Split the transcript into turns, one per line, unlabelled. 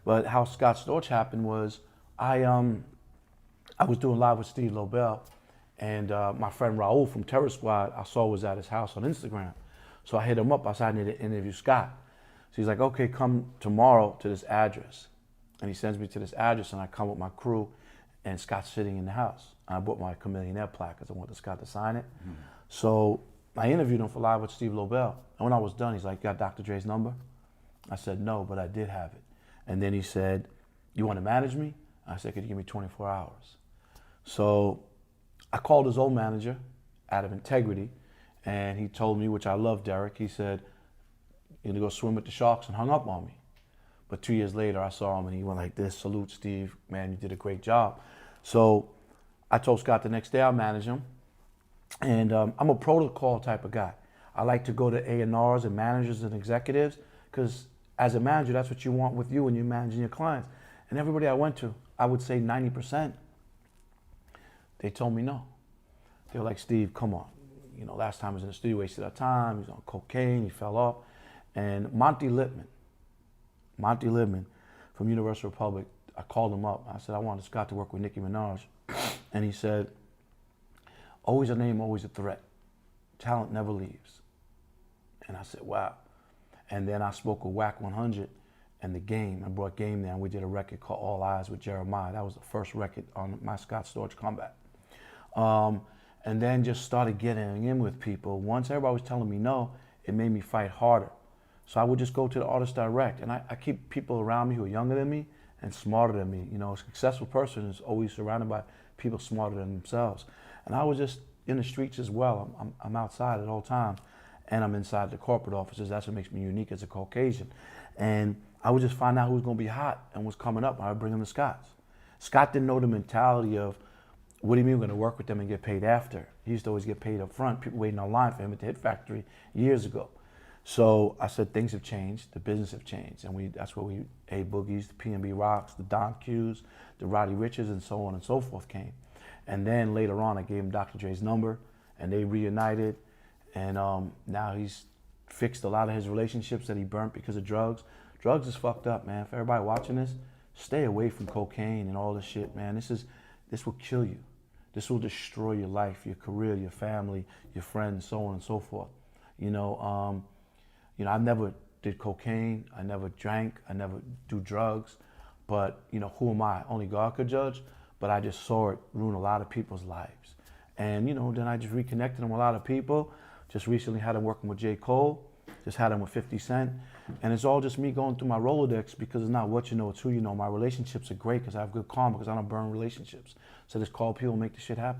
But how Scott Storch happened was I was doing live with Steve Lobel, and my friend Raul from Terror Squad I saw was at his house on Instagram. So I hit him up. I said, I need to interview Scott. So he's like, okay, come tomorrow to this address. And he sends me to this address, and I come with my crew, and Scott's sitting in the house. And I bought my Chameleonaire plaque because I wanted Scott to sign it. Mm-hmm. So I interviewed him for Live with Steve Lobel. And when I was done, he's like, got Dr. Dre's number? I said, no, but I did have it. And then he said, you want to manage me? I said, could you give me 24 hours? So I called his old manager out of integrity, and he told me, which I love, Derek, he said, you're gonna go swim with the sharks, and hung up on me. But 2 years later, I saw him, and he went like this, salute, Steve, man, you did a great job. So I told Scott the next day I'll manage him, and I'm a protocol type of guy. I like to go to A&Rs and managers and executives, because as a manager, that's what you want with you when you're managing your clients. And everybody I went to, I would say 90%, they told me no. They were like, Steve, come on. You know, last time he was in the studio, wasted our time, he was on cocaine, he fell off. And Monty Lippman from Universal Republic, I called him up. I said, I wanted Scott to work with Nicki Minaj. And he said, always a name, always a threat. Talent never leaves. And I said, wow. And then I spoke with Whack 100 and The Game. I brought Game there, and we did a record called All Eyes with Jeremiah. That was the first record on my Scott Storch comeback. And then just started getting in with people. Once everybody was telling me no, it made me fight harder. So I would just go to the artist direct, and I keep people around me who are younger than me and smarter than me. You know, a successful person is always surrounded by people smarter than themselves. And I was just in the streets as well. I'm outside at all times, and I'm inside the corporate offices. That's what makes me unique as a Caucasian. And I would just find out who was gonna be hot and what's coming up, and I would bring them to Scott's. Scott didn't know the mentality of, what do you mean we're gonna work with them and get paid after? He used to always get paid up front, people waiting online for him at the Hit Factory years ago. So I said, things have changed, the business have changed, and that's where A Boogies, the P&B Rocks, the Don Q's, the Roddy Riches, and so on and so forth came. And then later on, I gave him Dr. Dre's number, and they reunited, and now he's fixed a lot of his relationships that he burnt because of drugs. Drugs is fucked up, man. For everybody watching this, stay away from cocaine and all this shit, man. This will kill you. This will destroy your life, your career, your family, your friends, so on and so forth. You know, I never did cocaine, I never drank, I never do drugs, but you know, who am I? Only God could judge, but I just saw it ruin a lot of people's lives. And you know, then I just reconnected with a lot of people. Just recently had him working with J. Cole, just had him with 50 Cent. And it's all just me going through my Rolodex, because it's not what you know, it's who you know. My relationships are great because I have good karma, because I don't burn relationships. So just call people and make the shit happen.